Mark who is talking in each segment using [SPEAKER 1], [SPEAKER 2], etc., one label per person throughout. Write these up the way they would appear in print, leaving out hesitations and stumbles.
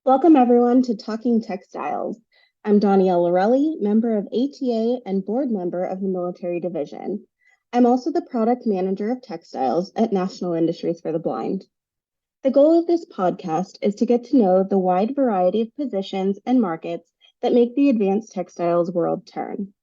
[SPEAKER 1] Welcome, everyone, to Talking Textiles. I'm Donielle Lorelli, member of ATA and board member of the Military Division. I'm also the product manager of textiles at National Industries for the Blind. The goal of this podcast is to get to know the wide variety of positions and markets that make the advanced textiles world turn.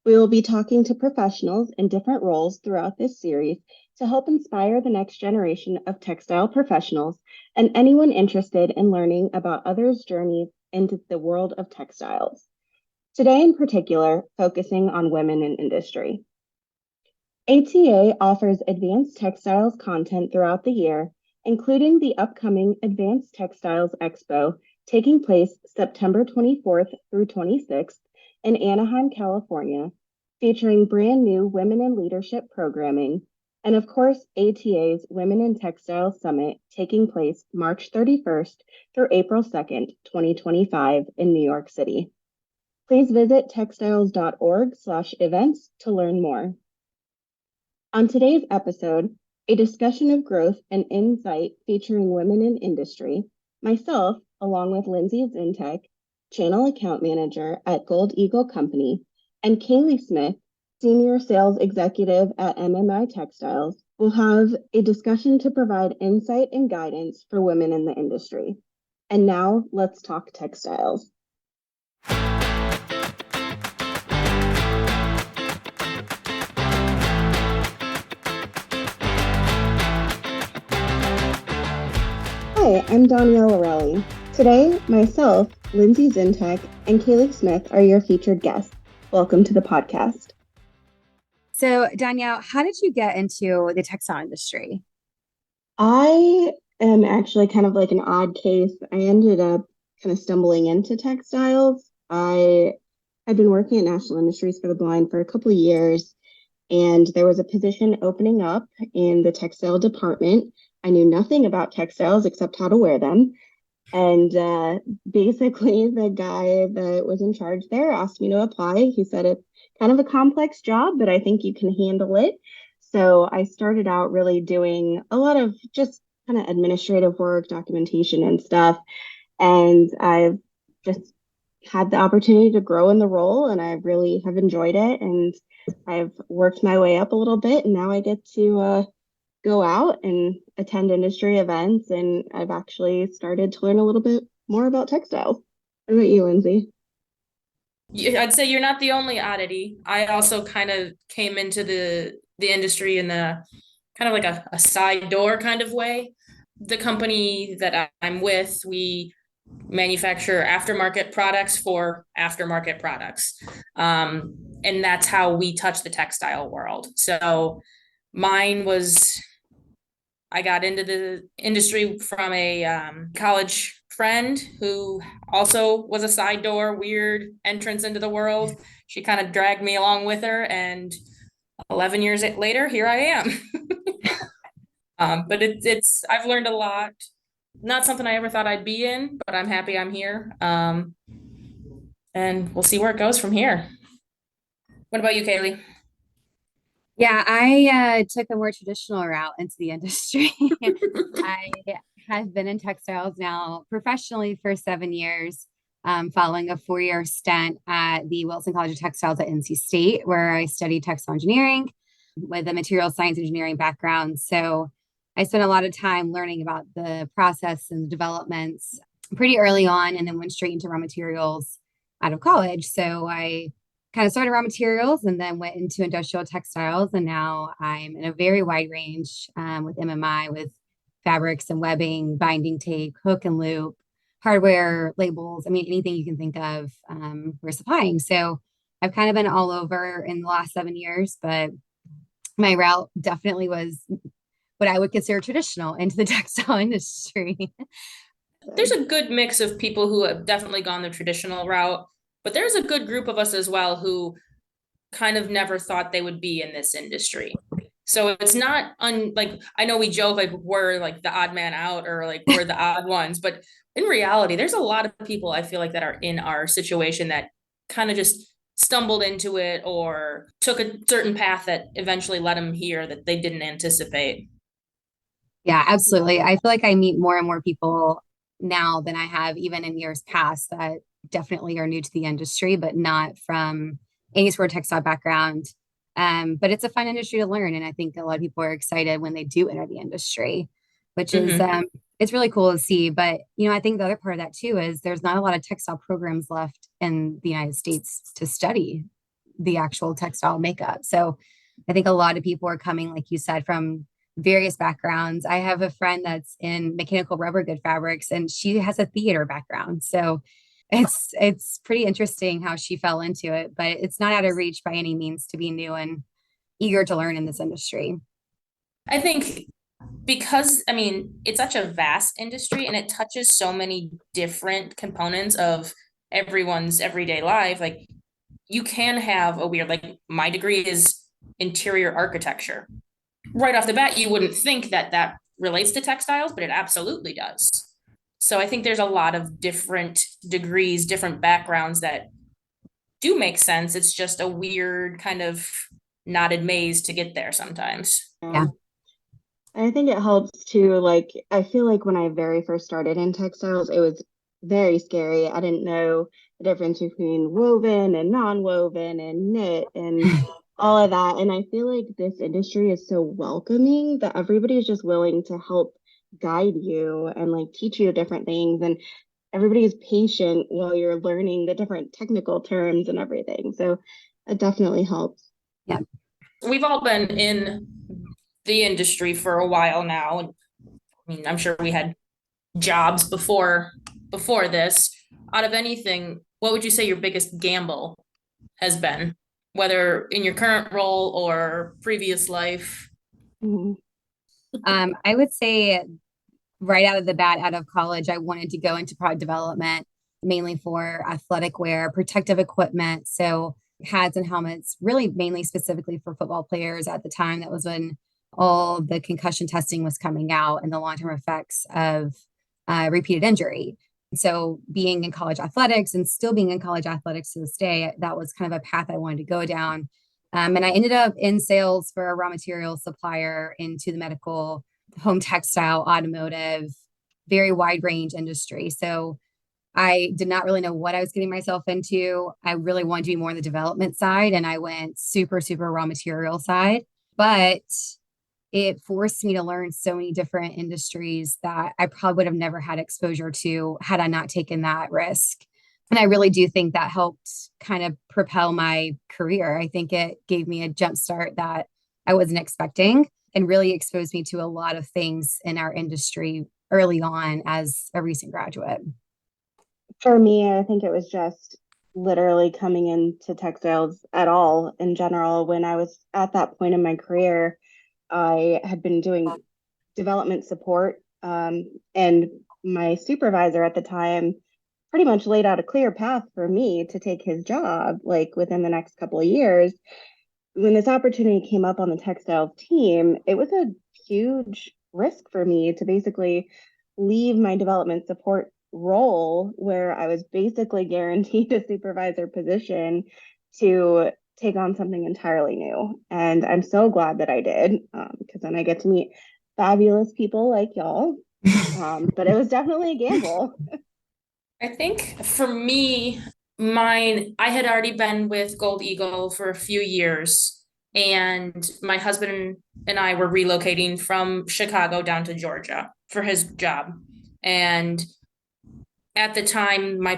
[SPEAKER 1] We will be talking to professionals in different roles throughout this series to help inspire the next generation of textile professionals and anyone interested in learning about others' journeys into the world of textiles. Today, in particular, focusing on women in industry. ATA offers advanced textiles content throughout the year, including the upcoming Advanced Textiles Expo taking place September 24th through 26th in Anaheim, California, featuring brand new Women in Leadership programming, and of course, ATA's Women in Textiles Summit taking place March 31st through April 2nd, 2025 in New York City. Please visit textiles.org/events to learn more. On today's episode, a discussion of growth and insight featuring women in industry, myself, along with Lindsay Zientek, Channel Account Manager at Gold Eagle Company, and Kaylee Smith, Senior Sales Executive at MMI Textiles, will have a discussion to provide insight and guidance for women in the industry. And now, let's talk textiles. Hi, I'm Donielle Lorelli. Today, myself, Lindsay Zientek, and Kaylee Smith are your featured guests. Welcome to the podcast.
[SPEAKER 2] So, Donielle, how did you get into the textile industry?
[SPEAKER 1] I am actually kind of like an odd case. I ended up kind of stumbling into textiles. I had been working at National Industries for the Blind for a couple of years, and there was a position opening up in the textile department. I knew nothing about textiles except how to wear them. And basically, the guy that was in charge there asked me to apply. He said it's kind of a complex job, but I think you can handle it. So I started out really doing a lot of just kind of administrative work, documentation and stuff. And I've just had the opportunity to grow in the role, and I really have enjoyed it. And I've worked my way up a little bit, and now I get to go out and attend industry events, and I've actually started to learn a little bit more about textiles. What about you, Lindsay?
[SPEAKER 3] I'd say you're not the only oddity. I also kind of came into the industry in the kind of like a side door kind of way. The company that I'm with, we manufacture aftermarket products for aftermarket products. And that's how we touch the textile world. So mine was I got into the industry from a college friend who also was a side door, weird entrance into the world. She kind of dragged me along with her, and 11 years later, here I am. But it's I've learned a lot. Not something I ever thought I'd be in, but I'm happy I'm here. And we'll see where it goes from here. What about you, Kaylee?
[SPEAKER 2] Yeah, I took a more traditional route into the industry. I have been in textiles now professionally for 7 years, following a 4-year stint at the Wilson College of Textiles at NC State, where I studied textile engineering with a material science engineering background. So I spent a lot of time learning about the process and the developments pretty early on, and then went straight into raw materials out of college. So I kind of started raw materials and then went into industrial textiles. And now I'm in a very wide range with MMI, with fabrics and webbing, binding tape, hook and loop, hardware, labels. I mean, anything you can think of, we're supplying. So I've kind of been all over in the last 7 years, but my route definitely was what I would consider traditional into the textile industry.
[SPEAKER 3] There's a good mix of people who have definitely gone the traditional route, but there's a good group of us as well who kind of never thought they would be in this industry. So it's not like I know we joke like we're like the odd man out or like we're the odd ones, but in reality, there's a lot of people I feel like that are in our situation that kind of just stumbled into it or took a certain path that eventually led them here that they didn't anticipate.
[SPEAKER 2] Yeah, absolutely. I feel like I meet more and more people now than I have even in years past that definitely are new to the industry, but not from any sort of textile background. But it's a fun industry to learn. And I think a lot of people are excited when they do enter the industry, which is, it's really cool to see. But, I think the other part of that too is there's not a lot of textile programs left in the United States to study the actual textile makeup. So I think a lot of people are coming, like you said, from various backgrounds. I have a friend that's in mechanical rubber good fabrics, and she has a theater background. So it's pretty interesting how she fell into it, but it's not out of reach by any means to be new and eager to learn in this industry.
[SPEAKER 3] I think because, it's such a vast industry and it touches so many different components of everyone's everyday life. Like, you can have a weird, like, my degree is interior architecture. Right off the bat, you wouldn't think that that relates to textiles, but it absolutely does. So I think there's a lot of different degrees, different backgrounds that do make sense. It's just a weird kind of knotted maze to get there sometimes.
[SPEAKER 2] Yeah.
[SPEAKER 1] I think it helps too. Like, I feel like when I very first started in textiles, it was very scary. I didn't know the difference between woven and non-woven and knit and all of that. And I feel like this industry is so welcoming that everybody is just willing to help guide you and like teach you different things. And everybody is patient while you're learning the different technical terms and everything. So it definitely helps.
[SPEAKER 2] Yeah.
[SPEAKER 3] We've all been in the industry for a while now. I'm sure we had jobs before this. Out of anything, what would you say your biggest gamble has been, whether in your current role or previous life?
[SPEAKER 2] I would say right out of the bat, out of college, I wanted to go into product development, mainly for athletic wear, protective equipment. So hats and helmets, really mainly specifically for football players at the time. That was when all the concussion testing was coming out and the long-term effects of repeated injury. So being in college athletics and still being in college athletics to this day, that was kind of a path I wanted to go down. And I ended up in sales for a raw material supplier into the medical, home textile, automotive, very wide range industry. So I did not really know what I was getting myself into. I really wanted to be more on the development side, and I went super, super raw material side. But it forced me to learn so many different industries that I probably would have never had exposure to had I not taken that risk. And I really do think that helped kind of propel my career. I think it gave me a jump start that I wasn't expecting and really exposed me to a lot of things in our industry early on as a recent graduate.
[SPEAKER 1] For me, I think it was just literally coming into textiles at all in general. When I was at that point in my career, I had been doing development support, and my supervisor at the time pretty much laid out a clear path for me to take his job, like within the next couple of years. When this opportunity came up on the textiles team, it was a huge risk for me to basically leave my development support role where I was basically guaranteed a supervisor position to take on something entirely new. And I'm so glad that I did, because then I get to meet fabulous people like y'all. But it was definitely a gamble.
[SPEAKER 3] I think for me, I had already been with Gold Eagle for a few years, and my husband and I were relocating from Chicago down to Georgia for his job. And at the time, my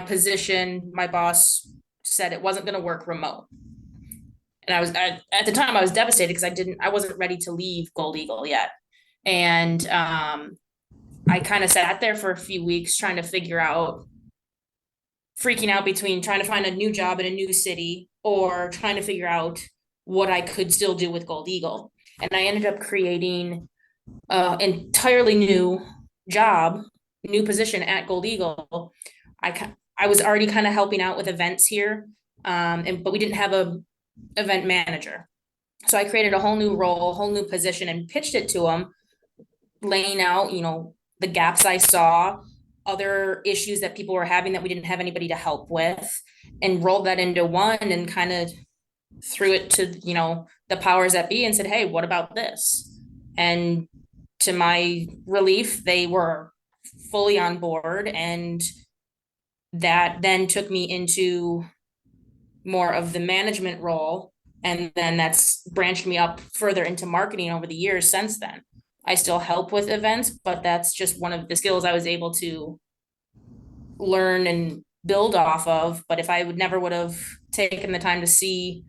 [SPEAKER 3] boss said it wasn't going to work remote. And at the time I was devastated because I wasn't ready to leave Gold Eagle yet. And I kind of sat there for a few weeks trying to freaking out between trying to find a new job in a new city or trying to figure out what I could still do with Gold Eagle. And I ended up creating an entirely new job, new position at Gold Eagle. I was already kind of helping out with events here, but we didn't have a event manager. So I created a whole new role, whole new position, and pitched it to him, laying out, the gaps I saw, other issues that people were having that we didn't have anybody to help with, and rolled that into one and kind of threw it to, the powers that be and said, hey, what about this? And to my relief, they were fully on board, and that then took me into more of the management role. And then that's branched me up further into marketing over the years since then. I still help with events, but that's just one of the skills I was able to learn and build off of. But if I would have taken the time to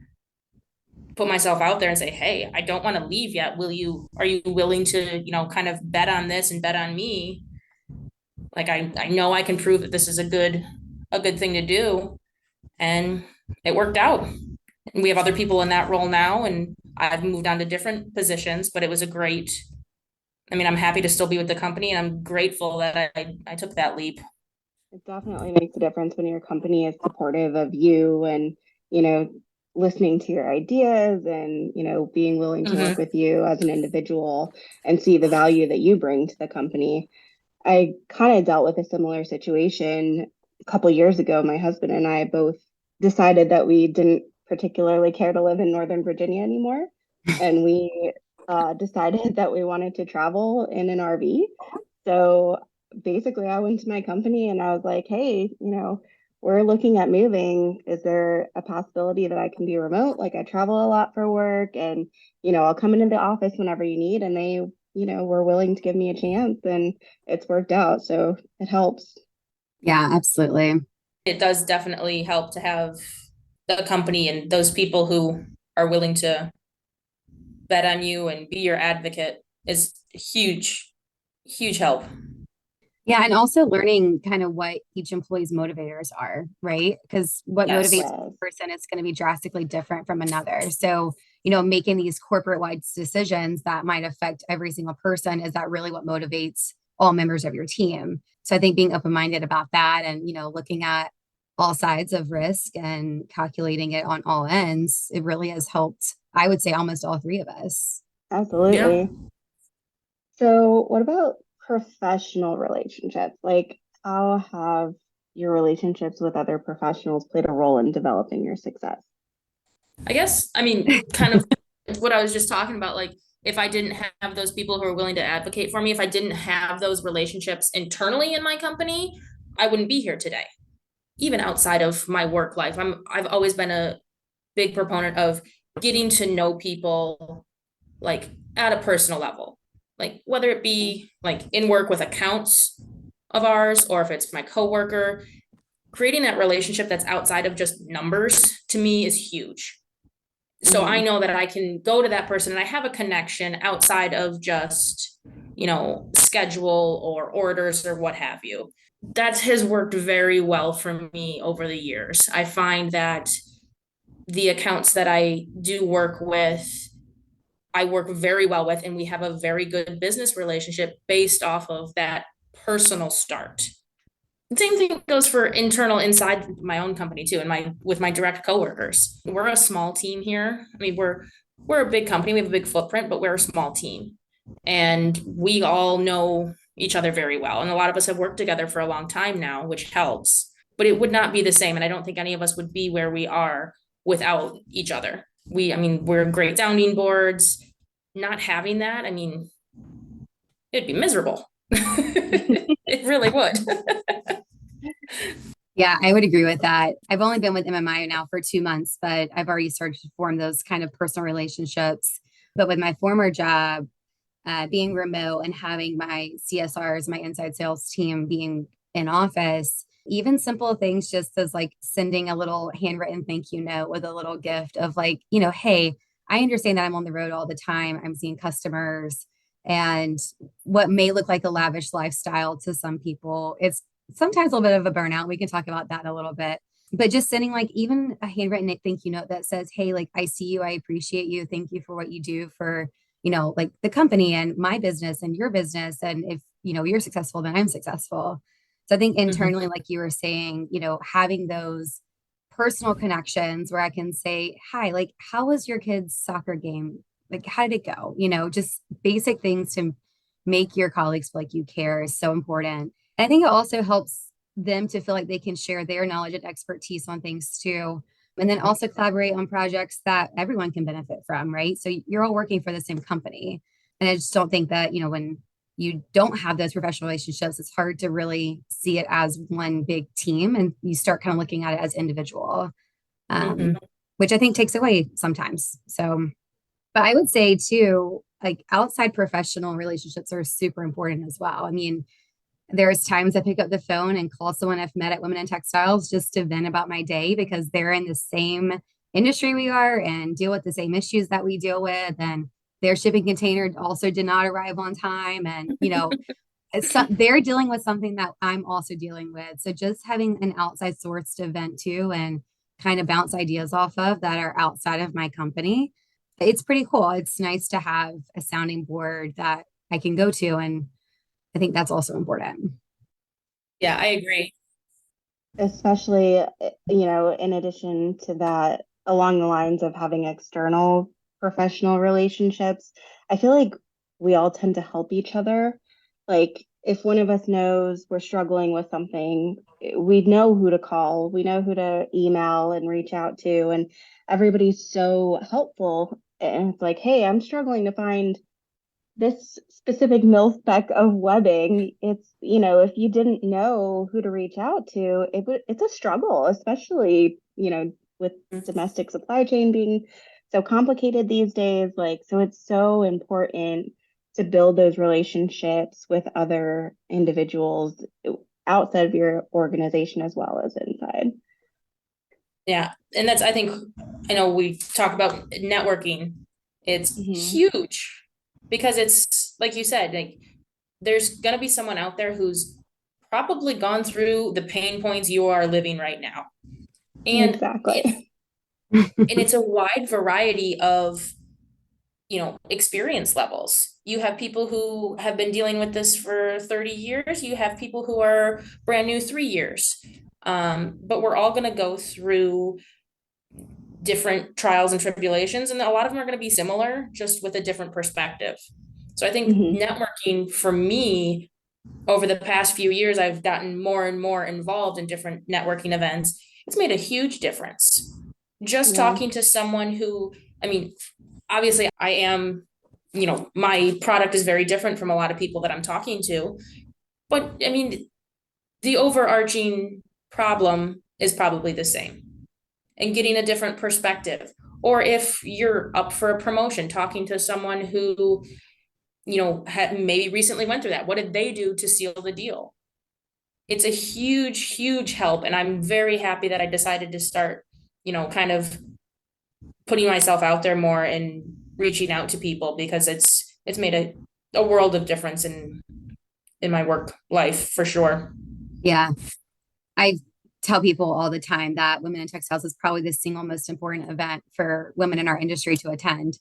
[SPEAKER 3] put myself out there and say, hey, I don't want to leave yet. Are you willing to, kind of bet on this and bet on me? Like I know I can prove that this is a good thing to do. And it worked out. And we have other people in that role now, and I've moved on to different positions, but it was I'm happy to still be with the company, and I'm grateful that I took that leap.
[SPEAKER 1] It definitely makes a difference when your company is supportive of you and, you know, listening to your ideas and, being willing to work with you as an individual and see the value that you bring to the company. I kind of dealt with a similar situation a couple years ago. My husband and I both decided that we didn't particularly care to live in Northern Virginia anymore. And we decided that we wanted to travel in an RV. So basically, I went to my company and I was like, hey, we're looking at moving. Is there a possibility that I can be remote? Like I travel a lot for work and, I'll come into the office whenever you need. And they, were willing to give me a chance and it's worked out. So it helps.
[SPEAKER 2] Yeah, absolutely.
[SPEAKER 3] It does definitely help to have the company and those people who are willing to bet on you and be your advocate is huge, huge help.
[SPEAKER 2] Yeah, and also learning kind of what each employee's motivators are, right? Because what motivates one person is going to be drastically different from another. So, making these corporate-wide decisions that might affect every single person, is that really what motivates all members of your team? So I think being open-minded about that and, looking at all sides of risk and calculating it on all ends, it really has helped, I would say, almost all three of us.
[SPEAKER 1] Absolutely. Yeah. So what about professional relationships? Like, how have your relationships with other professionals played a role in developing your success?
[SPEAKER 3] I guess, kind of what I was just talking about, like if I didn't have those people who are willing to advocate for me, if I didn't have those relationships internally in my company, I wouldn't be here today. Even outside of my work life, I've always been a big proponent of getting to know people like at a personal level, like whether it be like in work with accounts of ours or if it's my coworker. Creating that relationship that's outside of just numbers to me is huge. So I know that I can go to that person and I have a connection outside of just, schedule or orders or what have you. That has worked very well for me over the years. I find that the accounts that I do work with, I work very well with, and we have a very good business relationship based off of that personal start. The same thing goes for internal inside my own company too, and with my direct coworkers. We're a small team here. We're a big company, we have a big footprint, but we're a small team. And we all know each other very well. And a lot of us have worked together for a long time now, which helps. But it would not be the same. And I don't think any of us would be where we are without each other. We're great sounding boards. Not having that, it'd be miserable. It really would.
[SPEAKER 2] Yeah, I would agree with that. I've only been with MMI now for 2 months, but I've already started to form those kind of personal relationships. But with my former job, being remote and having my CSRs, my inside sales team being in office, even simple things, just as like sending a little handwritten thank you note with a little gift of like, hey, I understand that I'm on the road all the time. I'm seeing customers, and what may look like a lavish lifestyle to some people, it's sometimes a little bit of a burnout. We can talk about that a little bit, but just sending like even a handwritten thank you note that says, hey, like, I see you, I appreciate you. Thank you for what you do for, like the company and my business and your business. And if, you're successful, then I'm successful. So I think internally, like you were saying, having those personal connections where I can say, hi, like, how was your kid's soccer game? Like, how did it go? Just basic things to make your colleagues feel like you care is so important. And I think it also helps them to feel like they can share their knowledge and expertise on things too. And then also collaborate on projects that everyone can benefit from, right? So you're all working for the same company. And I just don't think that, when you don't have those professional relationships, it's hard to really see it as one big team, and you start kind of looking at it as individual,
[SPEAKER 3] Mhm.
[SPEAKER 2] which I think takes away sometimes. So, but I would say too, like outside professional relationships are super important as well. I mean, there's times I pick up the phone and call someone I've met at Women in Textiles just to vent about my day because they're in the same industry we are and deal with the same issues that we deal with. And their shipping container also did not arrive on time. And, they're dealing with something that I'm also dealing with. So just having an outside source to vent to and kind of bounce ideas off of that are outside of my company, it's pretty cool. It's nice to have a sounding board that I can go to, and I think that's also important.
[SPEAKER 3] Yeah, I agree.
[SPEAKER 1] Especially, in addition to that, along the lines of having external professional relationships, I feel like we all tend to help each other. Like, if one of us knows we're struggling with something, we know who to call, we know who to email and reach out to, and everybody's so helpful. And it's like, hey, I'm struggling to find this specific mil spec of webbing. It's, if you didn't know who to reach out to, it's a struggle, especially, with domestic supply chain being so complicated these days. Like, so it's so important to build those relationships with other individuals outside of your organization as well as inside.
[SPEAKER 3] Yeah. And that's, I think, I know we talk about networking. It's huge because it's like you said, like there's going to be someone out there who's probably gone through the pain points you are living right now. And
[SPEAKER 1] exactly.
[SPEAKER 3] and it's a wide variety of, experience levels. You have people who have been dealing with this for 30 years. You have people who are brand new 3 years. But we're all going to go through different trials and tribulations, and a lot of them are going to be similar, just with a different perspective. So I think networking for me over the past few years, I've gotten more and more involved in different networking events. It's made a huge difference. Just talking to someone who, I mean, obviously I am, my product is very different from a lot of people that I'm talking to, but I mean, the overarching problem is probably the same, and getting a different perspective. Or if you're up for a promotion, talking to someone who, had maybe recently went through that. What did they do to seal the deal? It's a huge, huge help. And I'm very happy that I decided to start, kind of putting myself out there more and reaching out to people, because it's made a world of difference in my work life for sure.
[SPEAKER 2] Yeah. I tell people all the time that Women in Textiles is probably the single most important event for women in our industry to attend.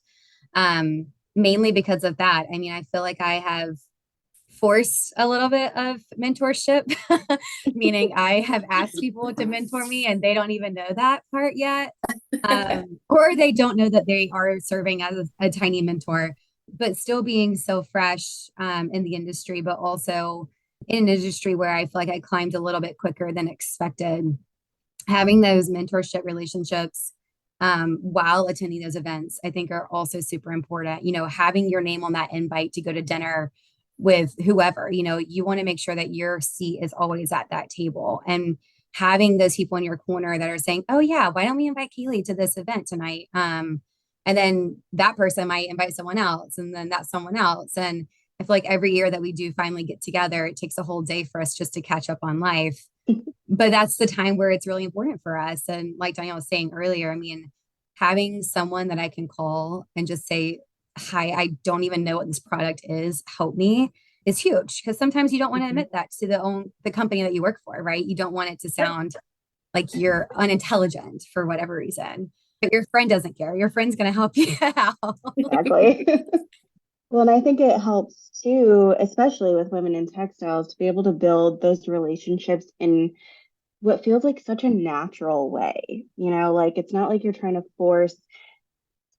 [SPEAKER 2] Mainly because of that. I mean, I feel like I have forced a little bit of mentorship, meaning I have asked people to mentor me and they don't even know that part yet. Or they don't know that they are serving as a tiny mentor, but still being so fresh in the industry, but also in an industry where I feel like I climbed a little bit quicker than expected. Having those mentorship relationships while attending those events, I think are also super important. Having your name on that invite to go to dinner with whoever, you want to make sure that your seat is always at that table, and having those people in your corner that are saying, oh yeah, why don't we invite Kaylee to this event tonight? And then that person might invite someone else, and then that's someone else. And I feel like every year that we do finally get together, it takes a whole day for us just to catch up on life. But that's the time where it's really important for us. And like Donielle was saying earlier, I mean, having someone that I can call and just say, hi, I don't even know what this product is, help me, is huge. Because sometimes you don't want to admit that to the company that you work for, right? You don't want it to sound like you're unintelligent for whatever reason. But your friend doesn't care. Your friend's going to help you out.
[SPEAKER 1] Exactly. Well, and I think it helps too, especially with women in textiles, to be able to build those relationships in what feels like such a natural way. Like it's not like you're trying to force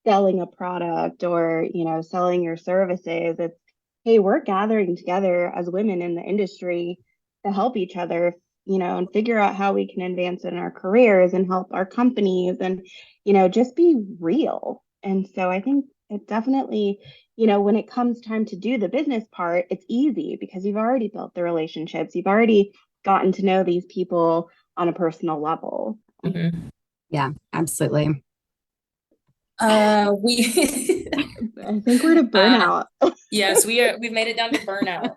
[SPEAKER 1] selling a product or, selling your services. It's, hey, we're gathering together as women in the industry to help each other, and figure out how we can advance in our careers and help our companies and, just be real. And so I think It definitely, when it comes time to do the business part, it's easy because you've already built the relationships. You've already gotten to know these people on a personal level.
[SPEAKER 3] Mhm.
[SPEAKER 2] Yeah, absolutely.
[SPEAKER 3] We
[SPEAKER 1] I think we're to burnout.
[SPEAKER 3] yes, we've made it down to burnout,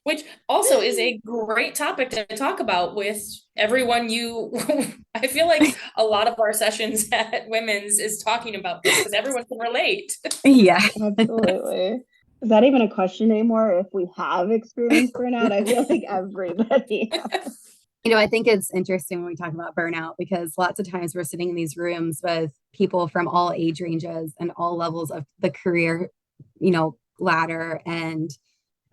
[SPEAKER 3] which also is a great topic to talk about with everyone you I feel like a lot of our sessions at Women's is talking about this because everyone can relate.
[SPEAKER 2] Yeah.
[SPEAKER 1] Absolutely. Is that even a question anymore? If we have experienced burnout, I feel like everybody has.
[SPEAKER 2] I think it's interesting when we talk about burnout because lots of times we're sitting in these rooms with people from all age ranges and all levels of the career, ladder. And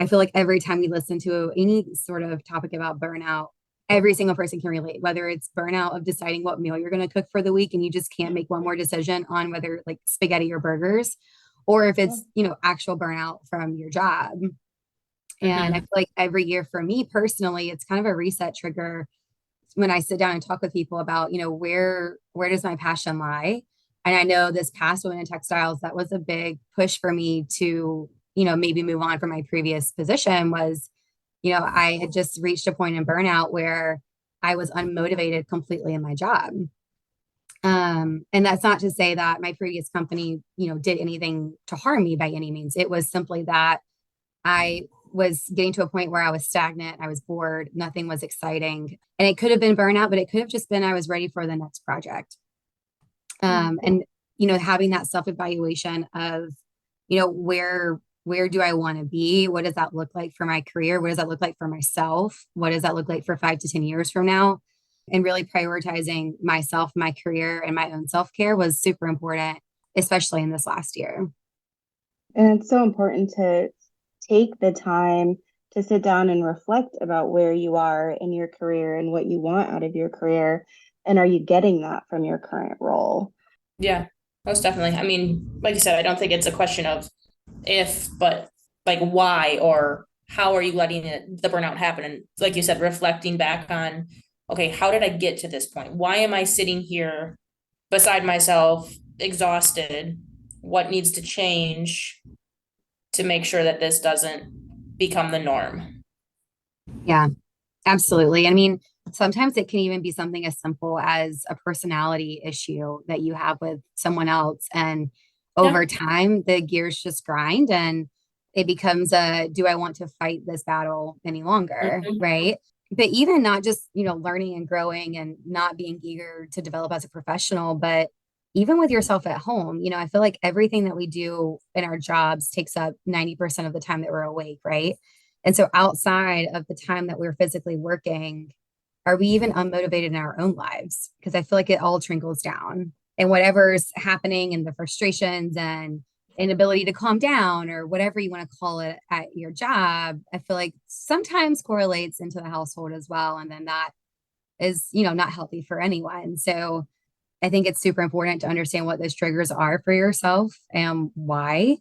[SPEAKER 2] I feel like every time we listen to any sort of topic about burnout, every single person can relate, whether it's burnout of deciding what meal you're going to cook for the week and you just can't make one more decision on whether like spaghetti or burgers, or if it's, actual burnout from your job. And I feel like every year for me personally, it's kind of a reset trigger when I sit down and talk with people about, where does my passion lie? And I know this past Women in Textiles, that was a big push for me to, maybe move on from my previous position was, I had just reached a point in burnout where I was unmotivated completely in my job. And that's not to say that my previous company, did anything to harm me by any means. It was simply that I was getting to a point where I was stagnant. I was bored. Nothing was exciting. And it could have been burnout, but it could have just been I was ready for the next project. And, having that self-evaluation of, where do I want to be? What does that look like for my career? What does that look like for myself? What does that look like for 5 to 10 years from now? And really prioritizing myself, my career, and my own self-care was super important, especially in this last year.
[SPEAKER 1] And it's so important to take the time to sit down and reflect about where you are in your career and what you want out of your career. And are you getting that from your current role?
[SPEAKER 3] Yeah, most definitely. I mean, like you said, I don't think it's a question of if, but like why or how are you letting the burnout happen? And like you said, reflecting back on, okay, how did I get to this point? Why am I sitting here beside myself, exhausted? What needs to change to make sure that this doesn't become the norm?
[SPEAKER 2] Yeah, absolutely. I mean, sometimes it can even be something as simple as a personality issue that you have with someone else. And over time, the gears just grind and it becomes do I want to fight this battle any longer? Right. But even not just, learning and growing and not being eager to develop as a professional, but even with yourself at home, I feel like everything that we do in our jobs takes up 90% of the time that we're awake. Right. And so outside of the time that we're physically working, are we even unmotivated in our own lives? Because I feel like it all trickles down and whatever's happening and the frustrations and inability to calm down or whatever you want to call it at your job, I feel like sometimes correlates into the household as well. And then that is, not healthy for anyone. So I think it's super important to understand what those triggers are for yourself and why,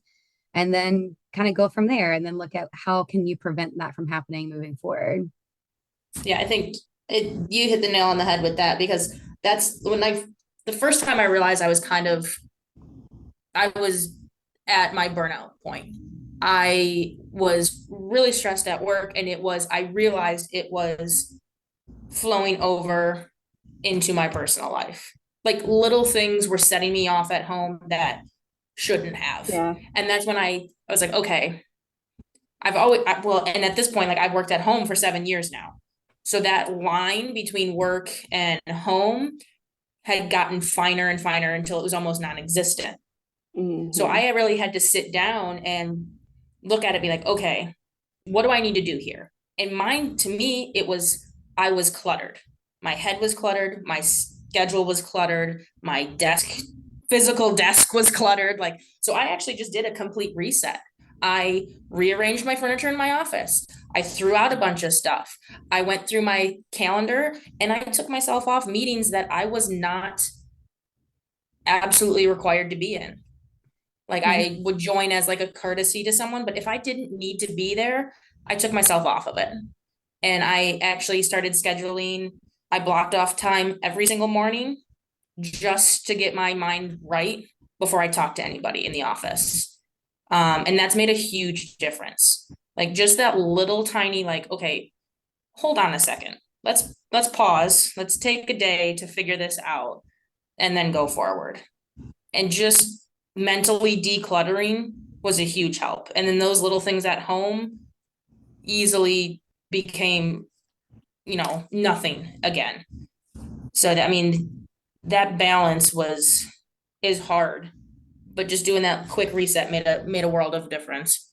[SPEAKER 2] and then kind of go from there and then look at how can you prevent that from happening moving forward.
[SPEAKER 3] Yeah, I think you hit the nail on the head with that because that's when the first time I realized I was at my burnout point. I was really stressed at work and I realized it was flowing over into my personal life. Like little things were setting me off at home that shouldn't have.
[SPEAKER 1] Yeah.
[SPEAKER 3] And that's when I was like, okay, and at this point, like I've worked at home for 7 years now. So that line between work and home had gotten finer and finer until it was almost non-existent. So I really had to sit down and look at it, be like, okay, what do I need to do here? And mine, to me, I was cluttered. My head was cluttered. My schedule was cluttered. My physical desk was cluttered. So I actually just did a complete reset. I rearranged my furniture in my office. I threw out a bunch of stuff. I went through my calendar and I took myself off meetings that I was not absolutely required to be in. I would join as like a courtesy to someone, but if I didn't need to be there, I took myself off of it. And I actually started scheduling. I blocked off time every single morning just to get my mind right before I talk to anybody in the office. And that's made a huge difference. Like just that little tiny, like, okay, hold on a second. Let's pause. Let's take a day to figure this out and then go forward. And just mentally decluttering was a huge help. And then those little things at home easily became, nothing again. So I mean, that balance is hard, but just doing that quick reset made a world of difference.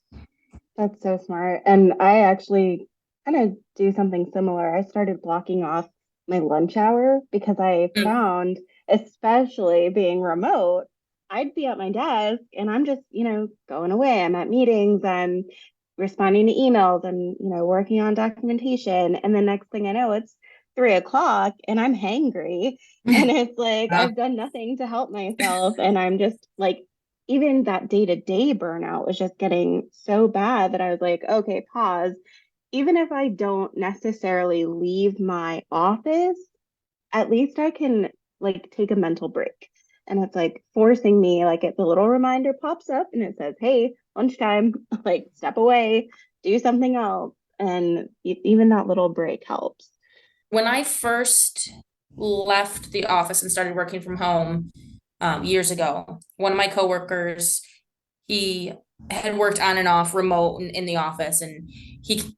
[SPEAKER 1] That's so smart. And I actually kind of do something similar. I started blocking off my lunch hour because I found, especially being remote, I'd be at my desk and I'm just, going away. I'm at meetings and responding to emails and, working on documentation. And the next thing I know, it's 3 o'clock and I'm hangry. And it's like, I've done nothing to help myself. And I'm just like, even that day-to-day burnout was just getting so bad that I was like, okay, pause. Even if I don't necessarily leave my office, at least I can like take a mental break. And it's like forcing me, like the little reminder pops up and it says, hey, lunchtime, like step away, do something else. And even that little break helps.
[SPEAKER 3] When I first left the office and started working from home years ago, one of my coworkers, he had worked on and off remote in the office, and he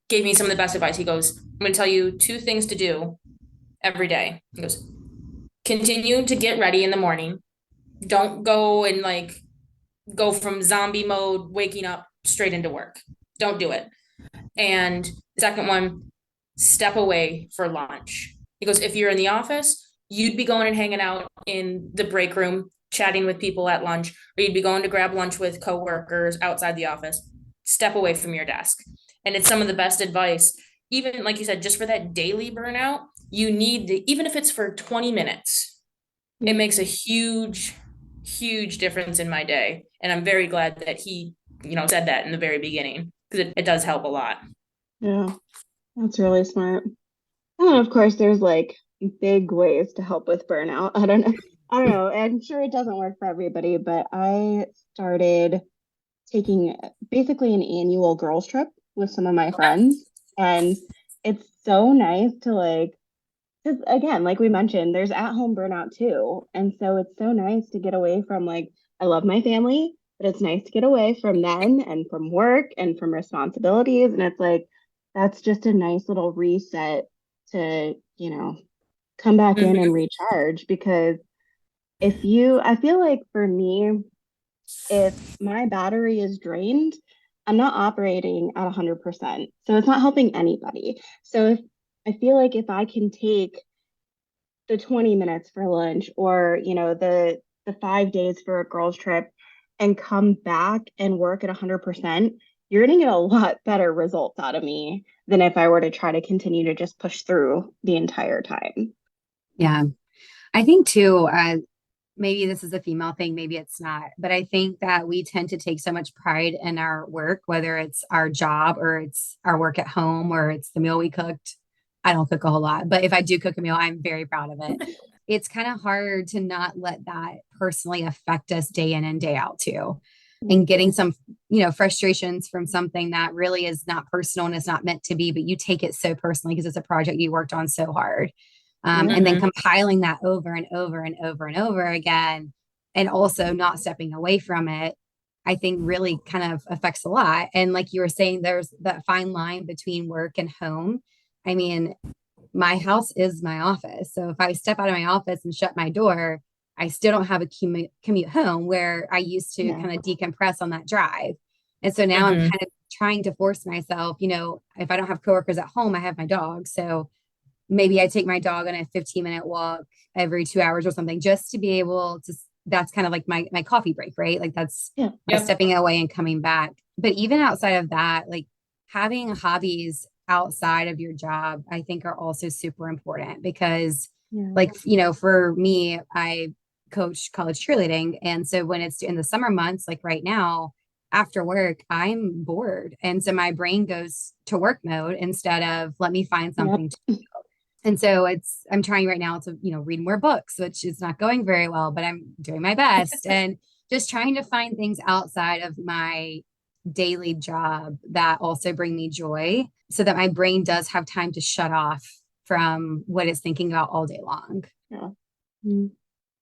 [SPEAKER 3] gave me some of the best advice. He goes, I'm going to tell you two things to do every day. He goes, continue to get ready in the morning. Don't go and like go from zombie mode, waking up straight into work. Don't do it. And the second one, step away for lunch. He goes, if you're in the office, you'd be going and hanging out in the break room, chatting with people at lunch, or you'd be going to grab lunch with coworkers outside the office. Step away from your desk. And it's some of the best advice. Even like you said, just for that daily burnout, you need even if it's for 20 minutes, it makes a huge, huge difference in my day. And I'm very glad that he, said that in the very beginning, because it does help a lot.
[SPEAKER 1] Yeah, that's really smart. And of course, there's like big ways to help with burnout. I don't know. I'm sure it doesn't work for everybody, but I started taking basically an annual girls trip with some of my friends. And it's so nice to like, because again, like we mentioned, there's at-home burnout too. And so it's so nice to get away from like, I love my family, but it's nice to get away from them and from work and from responsibilities. And it's like, that's just a nice little reset to, come back in and recharge. Because I feel like for me, if my battery is drained, I'm not operating at 100%. So it's not helping anybody. So if I feel like if I can take the 20 minutes for lunch or, the 5 days for a girls trip and come back and work at 100%, you're going to get a lot better results out of me than if I were to try to continue to just push through the entire time.
[SPEAKER 2] Yeah. I think too, maybe this is a female thing, maybe it's not, but I think that we tend to take so much pride in our work, whether it's our job or it's our work at home or it's the meal we cooked. I don't cook a whole lot, but if I do cook a meal, I'm very proud of it. It's kind of hard to not let that personally affect us day in and day out too. And getting some, frustrations from something that really is not personal and it's not meant to be, but you take it so personally because it's a project you worked on so hard. And then compiling that over and over and over and over again, and also not stepping away from it, I think really kind of affects a lot. And like you were saying, there's that fine line between work and home. I mean, my house is my office. So if I step out of my office and shut my door, I still don't have a commute home where I used to kind of decompress on that drive. And so now I'm kind of trying to force myself, if I don't have coworkers at home, I have my dog. So maybe I take my dog on a 15-minute walk every 2 hours or something, just to be able to, that's kind of like my coffee break, right? Like that's my stepping away and coming back. But even outside of that, like having hobbies outside of your job, I think are also super important because like, for me, I coach college cheerleading. And so when it's in the summer months, like right now, after work, I'm bored. And so my brain goes to work mode instead of let me find something to do. And so I'm trying right now to, read more books, which is not going very well, but I'm doing my best and just trying to find things outside of my daily job that also bring me joy so that my brain does have time to shut off from what it's thinking about all day long.
[SPEAKER 1] Yeah.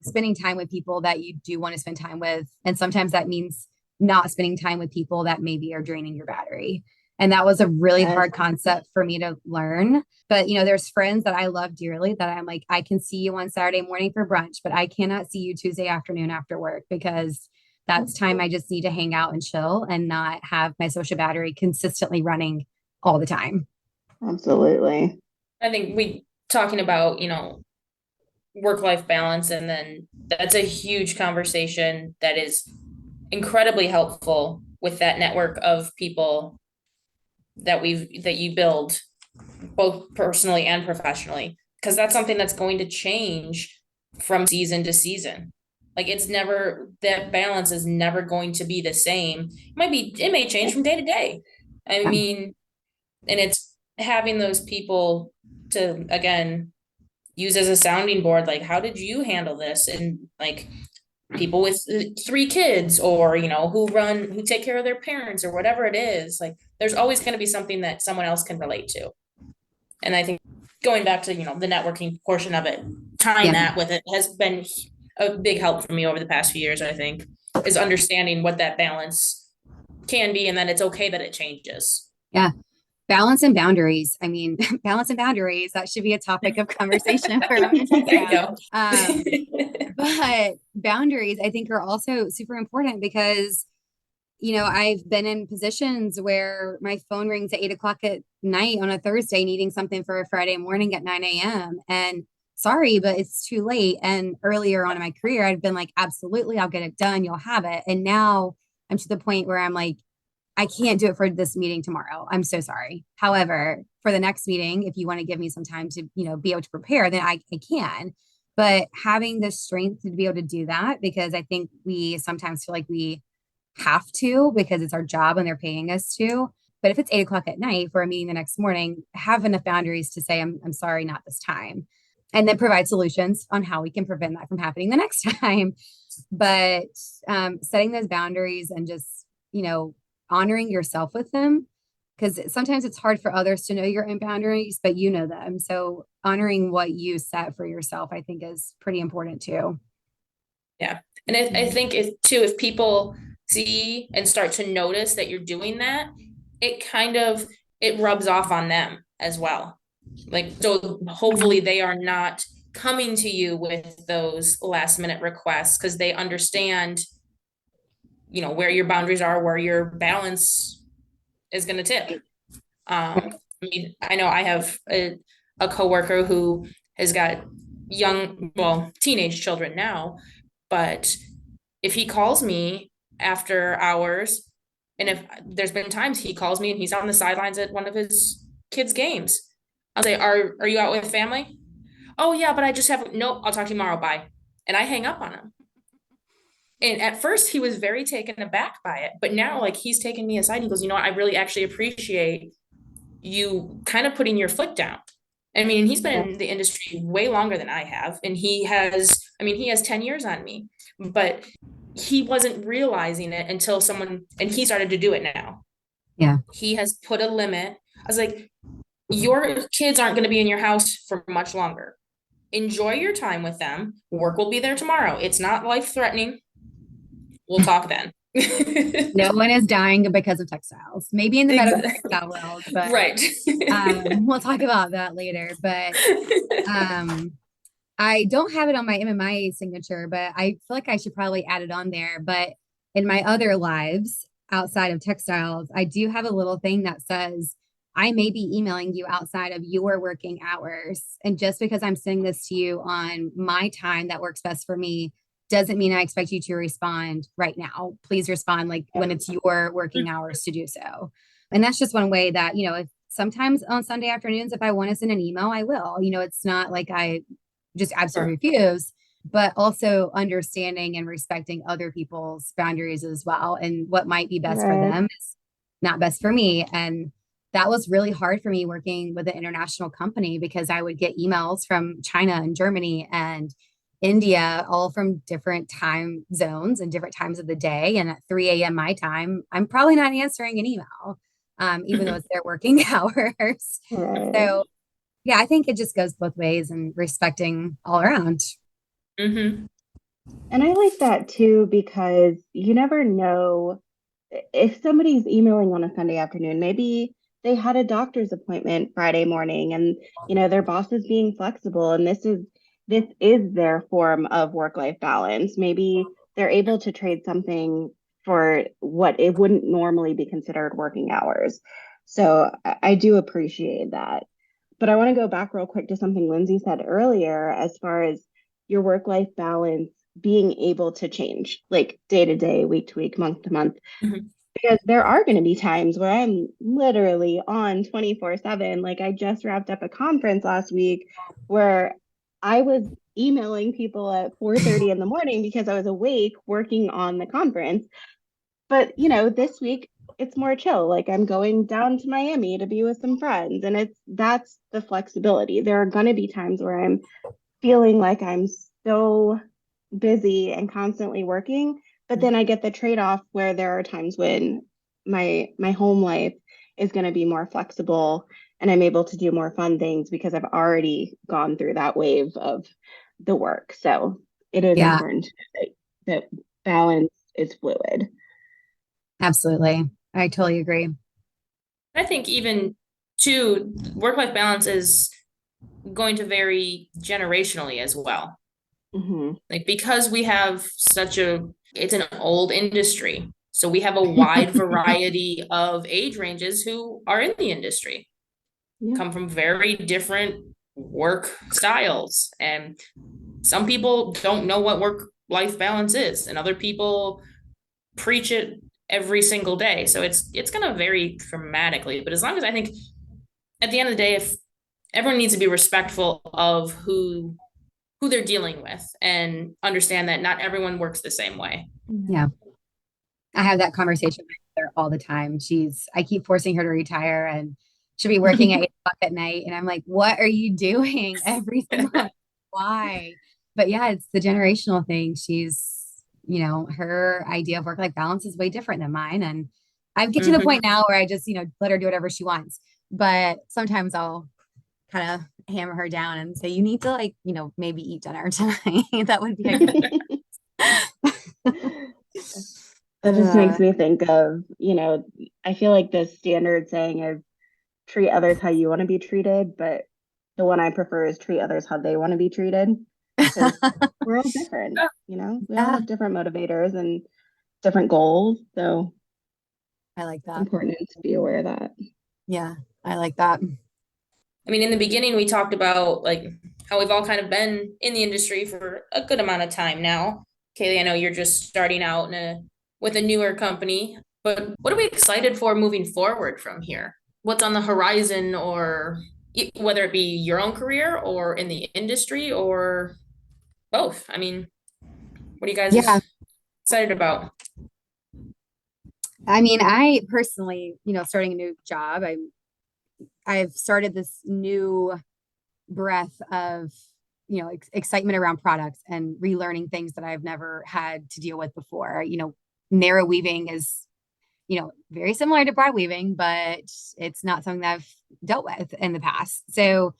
[SPEAKER 2] Spending time with people that you do want to spend time with. And sometimes that means not spending time with people that maybe are draining your battery. And that was a really hard concept for me to learn. But, there's friends that I love dearly that I'm like, I can see you on Saturday morning for brunch, but I cannot see you Tuesday afternoon after work because that's time I just need to hang out and chill and not have my social battery consistently running all the time.
[SPEAKER 1] Absolutely.
[SPEAKER 3] I think we talking about, work-life balance, and then that's a huge conversation that is incredibly helpful with that network of people that you build both personally and professionally, because that's something that's going to change from season to season. Like that balance is never going to be the same. It may change from day to day. I mean, and it's having those people to, again, use as a sounding board, like, how did you handle this? And like people with 3 kids, or, who take care of their parents, or whatever it is, like there's always going to be something that someone else can relate to. And I think going back to, the networking portion of it, tying that with it has been a big help for me over the past few years, I think, is understanding what that balance can be, and then it's okay that it changes.
[SPEAKER 2] Yeah. Balance and boundaries. I mean, balance and boundaries, that should be a topic of conversation for but boundaries, I think, are also super important because, I've been in positions where my phone rings at 8:00 at night on a Thursday needing something for a Friday morning at 9 a.m. And sorry, but it's too late. And earlier on in my career, I'd been like, absolutely, I'll get it done. You'll have it. And now I'm to the point where I'm like, I can't do it for this meeting tomorrow. I'm so sorry. However, for the next meeting, if you want to give me some time to, be able to prepare, then I can. But having the strength to be able to do that, because I think we sometimes feel like we have to because it's our job and they're paying us to. But if it's 8:00 at night for a meeting the next morning, have enough boundaries to say, I'm sorry, not this time. And then provide solutions on how we can prevent that from happening the next time. But setting those boundaries and just, honoring yourself with them, because sometimes it's hard for others to know your own boundaries, but you know them. So honoring what you set for yourself, I think, is pretty important too.
[SPEAKER 3] Yeah. And I think if people see and start to notice that you're doing that, it rubs off on them as well. Like, so hopefully they are not coming to you with those last minute requests because they understand, where your boundaries are, where your balance is going to tip. I mean, I know I have a coworker who has got teenage children now, but if he calls me after hours, and if there's been times he calls me and he's on the sidelines at one of his kids' games, I'll say, are you out with family? Oh yeah, but I just nope, I'll talk to you tomorrow, bye. And I hang up on him. And at first he was very taken aback by it, but now like he's taken me aside and he goes, I really actually appreciate you kind of putting your foot down. I mean, he's been in the industry way longer than I have. And he has 10 years on me, but he wasn't realizing it until and he started to do it now.
[SPEAKER 2] Yeah.
[SPEAKER 3] He has put a limit. I was like, your kids aren't going to be in your house for much longer. Enjoy your time with them. Work will be there tomorrow. It's not life-threatening. We'll talk then.
[SPEAKER 2] No one is dying because of textiles. Maybe in the medical textile world, but
[SPEAKER 3] right.
[SPEAKER 2] We'll talk about that later. But I don't have it on my MMI signature, but I feel like I should probably add it on there. But in my other lives outside of textiles, I do have a little thing that says, I may be emailing you outside of your working hours. And just because I'm sending this to you on my time that works best for me doesn't mean I expect you to respond right now. Please respond like when it's your working hours to do so. And that's just one way that, if sometimes on Sunday afternoons, if I want to send an email, I will. It's not like I just absolutely refuse, but also understanding and respecting other people's boundaries as well. And what might be best for them is not best for me. And that was really hard for me working with an international company because I would get emails from China and Germany and India, all from different time zones and different times of the day. And at 3 a.m. my time, I'm probably not answering an email, even though it's their working hours.
[SPEAKER 1] Right.
[SPEAKER 2] So, yeah, I think it just goes both ways and respecting all around.
[SPEAKER 3] Mm-hmm.
[SPEAKER 1] And I like that too because you never know if somebody's emailing on a Sunday afternoon, maybe they had a doctor's appointment Friday morning and their boss is being flexible and this is their form of work-life balance. Maybe they're able to trade something for what it wouldn't normally be considered working hours. So I do appreciate that. But I want to go back real quick to something Lindsay said earlier as far as your work-life balance being able to change like day to day, week to week, month to month.
[SPEAKER 3] Mm-hmm.
[SPEAKER 1] Because there are going to be times where I'm literally on 24/7. Like I just wrapped up a conference last week where I was emailing people at 4:30 in the morning because I was awake working on the conference. But, this week it's more chill. Like I'm going down to Miami to be with some friends and that's the flexibility. There are going to be times where I'm feeling like I'm so busy and constantly working, but then I get the trade-off where there are times when my home life is going to be more flexible and I'm able to do more fun things because I've already gone through that wave of the work. So it is
[SPEAKER 2] Yeah,
[SPEAKER 1] important that balance is fluid.
[SPEAKER 2] absolutely. I totally agree.
[SPEAKER 3] I think even too, work-life balance is going to vary generationally as well.
[SPEAKER 1] Mm-hmm.
[SPEAKER 3] Like because we have it's an old industry. So we have a wide variety of age ranges who are in the industry,
[SPEAKER 1] Yeah.
[SPEAKER 3] come from very different work styles. And some people don't know what work-life balance is, and other people preach it every single day. So it's gonna vary dramatically. But as long as I think at the end of the day, if everyone needs to be respectful of who they're dealing with and understand that not everyone works the same way.
[SPEAKER 2] Yeah. I have that conversation with her all the time. I keep forcing her to retire and she'll be working at 8 o'clock at night. And I'm like, what are you doing every single night? Why? But yeah, it's the generational thing. Her idea of work-life balance is way different than mine. And I get to the point now where I just, let her do whatever she wants. But sometimes I'll kind of hammer her down and say, you need to maybe eat dinner tonight. That would be a good.
[SPEAKER 1] That just makes me think of, I feel like the standard saying is treat others how you want to be treated, but the one I prefer is treat others how they want to be treated because we're all different, we all
[SPEAKER 2] Yeah,
[SPEAKER 1] have different motivators and different goals. So
[SPEAKER 2] I like
[SPEAKER 1] it's
[SPEAKER 2] that.
[SPEAKER 1] important to be aware of that.
[SPEAKER 2] Yeah, I like that.
[SPEAKER 3] I mean, in the beginning, we talked about like how we've all kind of been in the industry for a good amount of time now. Kaylee, I know you're just starting out with a newer company, but what are we excited for moving forward from here? What's on the horizon, or whether it be your own career or in the industry or both? I mean, what are you
[SPEAKER 2] Yeah,
[SPEAKER 3] guys excited about?
[SPEAKER 2] I mean, I personally, starting a new job, I've started this new breath of, excitement around products and relearning things that I've never had to deal with before. Narrow weaving is, very similar to broad weaving, but it's not something that I've dealt with in the past. So,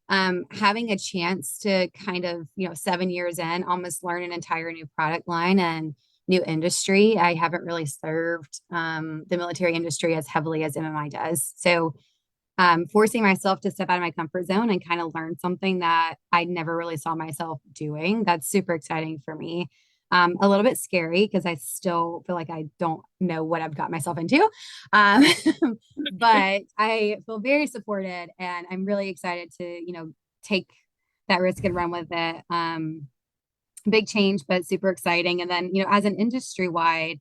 [SPEAKER 2] having a chance to kind of, 7 years in, almost learn an entire new product line and new industry. I haven't really served the military industry as heavily as MMI does. So, forcing myself to step out of my comfort zone and kind of learn something that I never really saw myself doing. That's super exciting for me. A little bit scary because I still feel like I don't know what I've got myself into. Um, but I feel very supported and I'm really excited to, take that risk and run with it. Big change, but super exciting. And then, as an industry wide,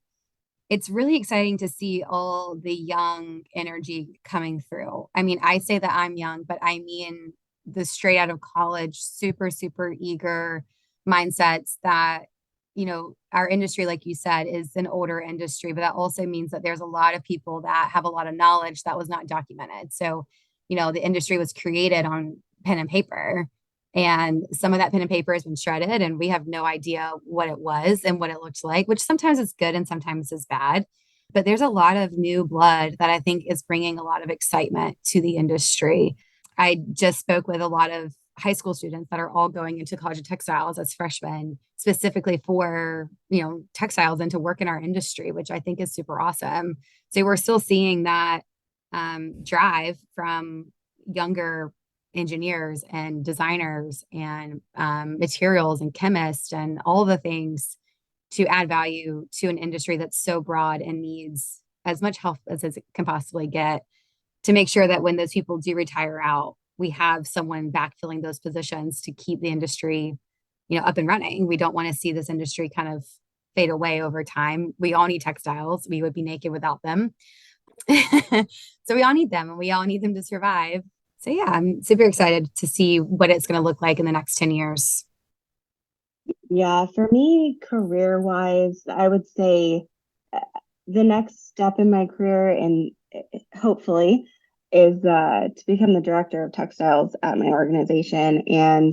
[SPEAKER 2] it's really exciting to see all the young energy coming through. I mean, I say that I'm young, but I mean the straight out of college, super, super eager mindsets that our industry, like you said, is an older industry, but that also means that there's a lot of people that have a lot of knowledge that was not documented. So, the industry was created on pen and paper, and some of that pen and paper has been shredded, and we have no idea what it was and what it looked like, which sometimes is good and sometimes is bad. But there's a lot of new blood that I think is bringing a lot of excitement to the industry. I just spoke with a lot of high school students that are all going into College of Textiles as freshmen, specifically for, textiles and to work in our industry, which I think is super awesome. So we're still seeing that drive from younger engineers and designers and materials and chemists and all the things to add value to an industry that's so broad and needs as much help as it can possibly get, to make sure that when those people do retire out, we have someone backfilling those positions to keep the industry, up and running. We don't want to see this industry kind of fade away over time. We all need textiles. We would be naked without them. So we all need them, and we all need them to survive. So yeah, I'm super excited to see what it's going to look like in the next 10 years.
[SPEAKER 1] Yeah, for me, career-wise, I would say the next step in my career, and hopefully, is to become the director of textiles at my organization. And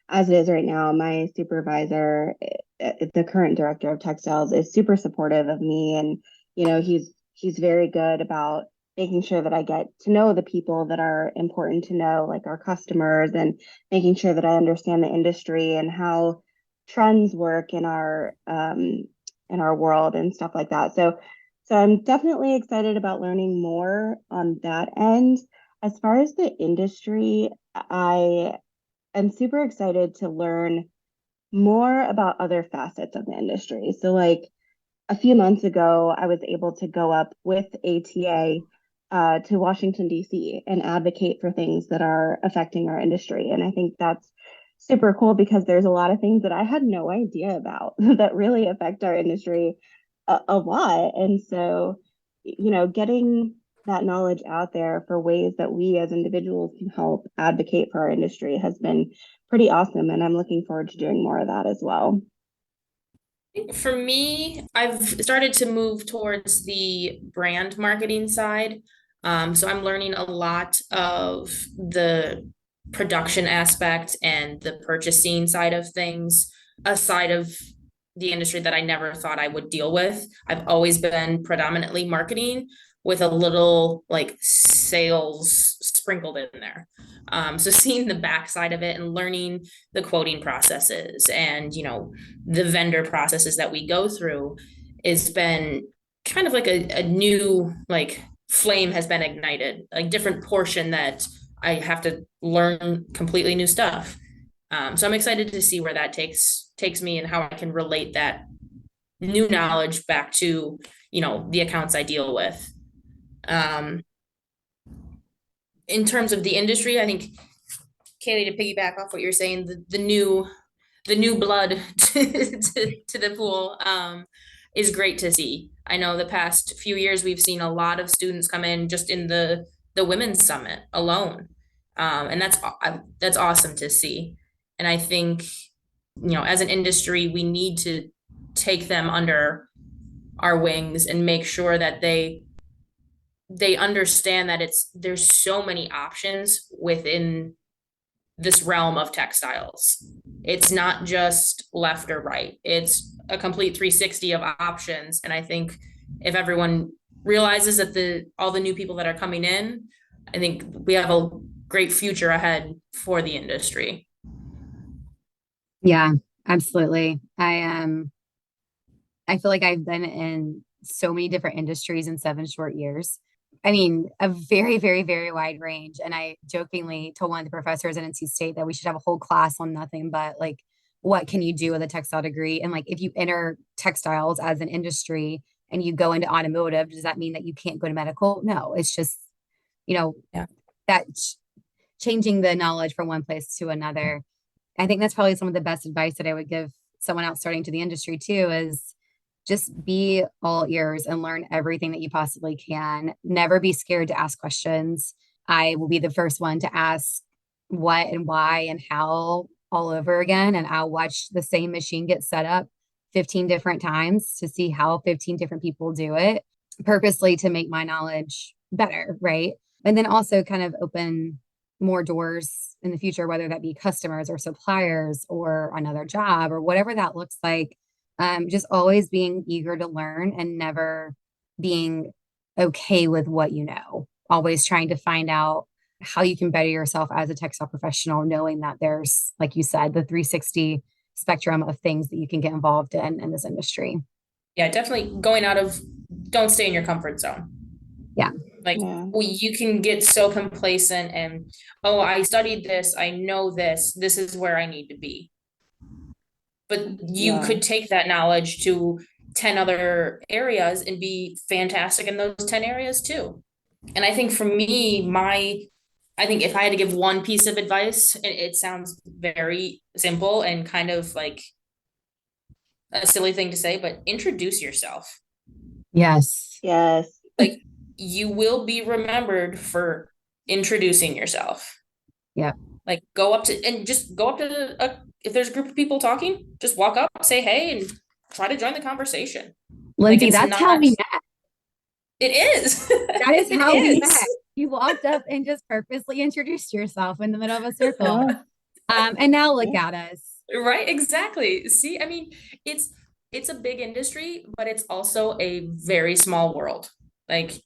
[SPEAKER 1] as it is right now, my supervisor, the current director of textiles, is super supportive of me, and he's very good about making sure that I get to know the people that are important to know, like our customers, and making sure that I understand the industry and how trends work in our world and stuff like that. So I'm definitely excited about learning more on that end. As far as the industry, I am super excited to learn more about other facets of the industry. So like a few months ago, I was able to go up with ATA to Washington, D.C. and advocate for things that are affecting our industry. And I think that's super cool because there's a lot of things that I had no idea about that really affect our industry a lot. And so, getting that knowledge out there for ways that we as individuals can help advocate for our industry has been pretty awesome. And I'm looking forward to doing more of that as well.
[SPEAKER 3] For me, I've started to move towards the brand marketing side. So I'm learning a lot of the production aspect and the purchasing side of things, aside of the industry that I never thought I would deal with. I've always been predominantly marketing with a little like sales sprinkled in there. So seeing the backside of it and learning the quoting processes and, the vendor processes that we go through has been kind of like a new, like, flame has been ignited, a different portion that I have to learn completely new stuff. So I'm excited to see where that takes me and how I can relate that new knowledge back to, the accounts I deal with. In terms of the industry, I think, Kaylee, to piggyback off what you're saying, the new blood to the pool is great to see. I know the past few years we've seen a lot of students come in just in the women's summit alone, and that's awesome to see. And I think, as an industry, we need to take them under our wings and make sure that they understand that there's so many options within this realm of textiles. It's not just left or right. It's a complete 360 of options. And I think if everyone realizes that all the new people that are coming in, I think we have a great future ahead for the industry.
[SPEAKER 2] Yeah, absolutely. I feel like I've been in so many different industries in 7 short years. I mean, a very, very, very wide range. And I jokingly told one of the professors at NC State that we should have a whole class on nothing but like, what can you do with a textile degree? And like, if you enter textiles as an industry and you go into automotive, does that mean that you can't go to medical? No, it's just,
[SPEAKER 3] Yeah.
[SPEAKER 2] that changing the knowledge from one place to another. I think that's probably some of the best advice that I would give someone else starting to the industry too, is just be all ears and learn everything that you possibly can. Never be scared to ask questions. I will be the first one to ask what and why and how all over again. And I'll watch the same machine get set up 15 different times to see how 15 different people do it, purposely to make my knowledge better, right? And then also kind of open more doors in the future, whether that be customers or suppliers or another job or whatever that looks like. Just always being eager to learn and never being okay with what you know. Always trying to find out how you can better yourself as a textile professional, knowing that there's, like you said, the 360 spectrum of things that you can get involved in this industry.
[SPEAKER 3] Yeah, definitely going out of, don't stay in your comfort zone.
[SPEAKER 2] Yeah.
[SPEAKER 3] Like you can get so complacent and, oh, I studied this, I know this is where I need to be. But you could take that knowledge to 10 other areas and be fantastic in those 10 areas too. And I think for me, I think if I had to give one piece of advice, it sounds very simple and kind of like a silly thing to say, but introduce yourself.
[SPEAKER 2] Yes.
[SPEAKER 1] Yes.
[SPEAKER 3] Like you will be remembered for introducing yourself.
[SPEAKER 2] Yeah.
[SPEAKER 3] Like go up to if there's a group of people talking, just walk up, say hey, and try to join the conversation.
[SPEAKER 2] Lindsay, like that's how we met.
[SPEAKER 3] It is.
[SPEAKER 2] That is how we met. You walked up and just purposely introduced yourself in the middle of a circle. And now look at us.
[SPEAKER 3] Right, exactly. See, I mean, it's a big industry, but it's also a very small world. Like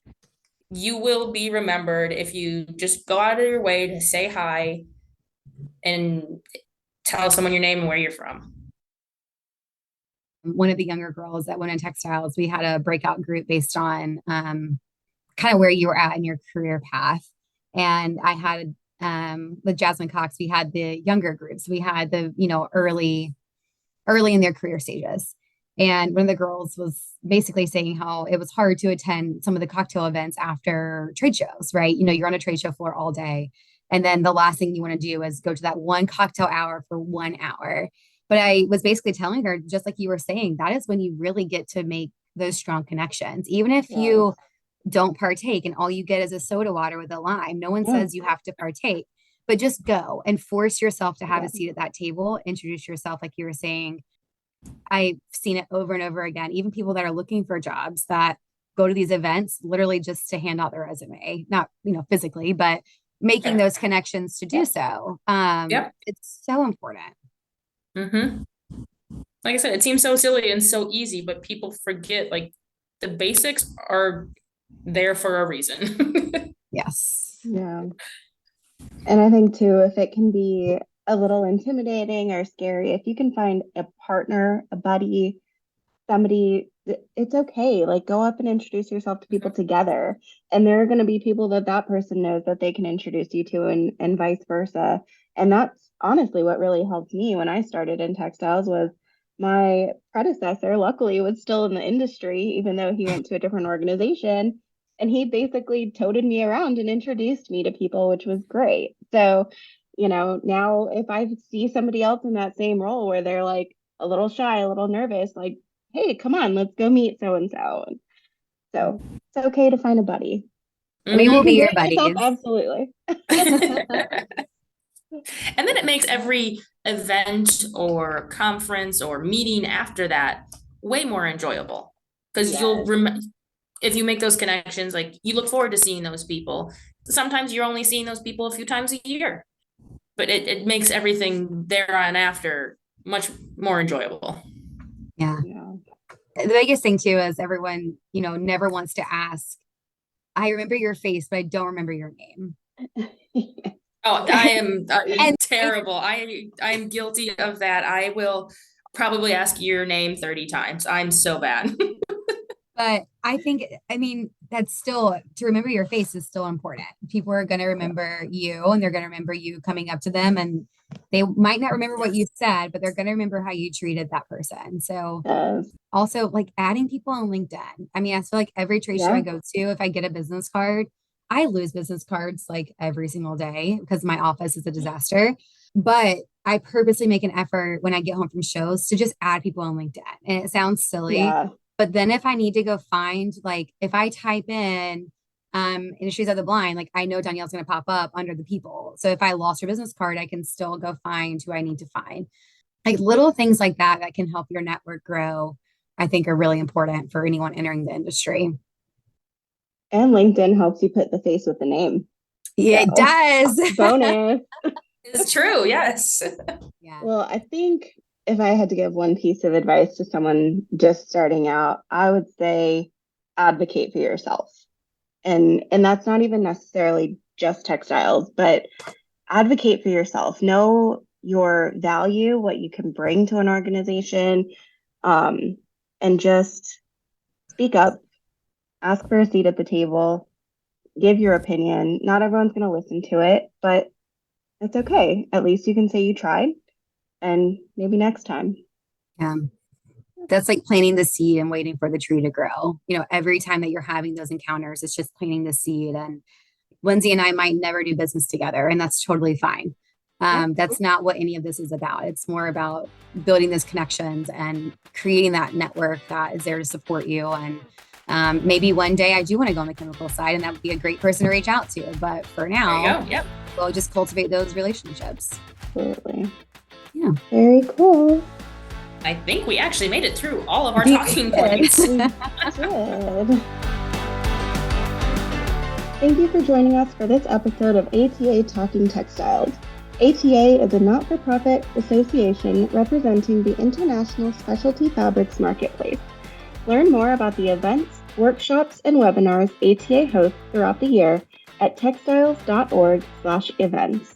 [SPEAKER 3] you will be remembered if you just go out of your way to say hi and tell someone your name and where you're from.
[SPEAKER 2] One of the younger girls that went in textiles, we had a breakout group based on kind of where you were at in your career path. And I had with Jasmine Cox, we had the younger groups. We had the, early in their career stages. And one of the girls was basically saying how it was hard to attend some of the cocktail events after trade shows, right? You're on a trade show floor all day. And then the last thing you want to do is go to that one cocktail hour for 1 hour. But I was basically telling her, just like you were saying, that is when you really get to make those strong connections. Even if you don't partake and all you get is a soda water with a lime, no one says you have to partake, but just go and force yourself to have a seat at that table, introduce yourself, like you were saying. I've seen it over and over again, even people that are looking for jobs that go to these events literally just to hand out their resume, not, physically, but making those connections to do so. It's so important.
[SPEAKER 3] Mm-hmm. Like I said, it seems so silly and so easy, but people forget like the basics are there for a reason.
[SPEAKER 2] Yes.
[SPEAKER 1] Yeah. And I think too, if it can be a little intimidating or scary, if you can find a partner, a buddy, somebody, it's okay. Like go up and introduce yourself to people together. And there are going to be people that person knows that they can introduce you to and vice versa. And that's honestly what really helped me when I started in textiles was my predecessor, luckily, was still in the industry, even though he went to a different organization. And he basically toted me around and introduced me to people, which was great. So, now if I see somebody else in that same role where they're like a little shy, a little nervous, like, hey, come on, let's go meet so-and-so. So it's okay to find a buddy.
[SPEAKER 2] We will be your buddies.
[SPEAKER 1] Absolutely.
[SPEAKER 3] And then it makes every event or conference or meeting after that way more enjoyable because you'll remember if you make those connections, like you look forward to seeing those people. Sometimes you're only seeing those people a few times a year, but it makes everything there on after much more enjoyable.
[SPEAKER 2] Yeah. The biggest thing too is everyone, never wants to ask, I remember your face, but I don't remember your name.
[SPEAKER 3] Oh, I am terrible. I'm guilty of that. I will probably ask your name 30 times. I'm so bad.
[SPEAKER 2] But I think, that's still, to remember your face is still important. People are going to remember you and they're going to remember you coming up to them and they might not remember what you said, but they're going to remember how you treated that person. So also like adding people on LinkedIn. I feel like every trade show I go to, if I get a business card, I lose business cards like every single day because my office is a disaster. But I purposely make an effort when I get home from shows to just add people on LinkedIn. And it sounds silly, but then if I need to go find, like if I type in Industries of the Blind, like I know Donielle's going to pop up under the people. So if I lost her business card, I can still go find who I need to find. like little things like that that can help your network grow, I think are really important for anyone entering the industry.
[SPEAKER 1] And LinkedIn helps you put the face with the name.
[SPEAKER 2] Yeah, it does.
[SPEAKER 1] Bonus.
[SPEAKER 3] It's true. Yes.
[SPEAKER 2] Yeah.
[SPEAKER 1] Well, I think if I had to give one piece of advice to someone just starting out, I would say advocate for yourself. And that's not even necessarily just textiles, but advocate for yourself. Know your value, what you can bring to an organization, and just speak up, ask for a seat at the table, give your opinion. Not everyone's going to listen to it, but it's okay. At least you can say you tried, and maybe next time.
[SPEAKER 2] Yeah. That's like planting the seed and waiting for the tree to grow. Every time that you're having those encounters, it's just planting the seed. And Lindsay and I might never do business together, and that's totally fine. That's not what any of this is about. It's more about building those connections and creating that network that is there to support you. And maybe one day I do want to go on the chemical side, and that would be a great person to reach out to. But for now,
[SPEAKER 3] There you go. Yep.
[SPEAKER 2] we'll just cultivate those relationships.
[SPEAKER 1] Absolutely.
[SPEAKER 2] Yeah.
[SPEAKER 1] Very cool.
[SPEAKER 3] I think we actually made it through all of our
[SPEAKER 2] We
[SPEAKER 3] talking
[SPEAKER 2] did.
[SPEAKER 3] points.
[SPEAKER 1] Good. Thank you for joining us for this episode of ATA Talking Textiles. ATA is a not-for-profit association representing the international specialty fabrics marketplace. Learn more about the events, workshops, and webinars ATA hosts throughout the year at textiles.org/events.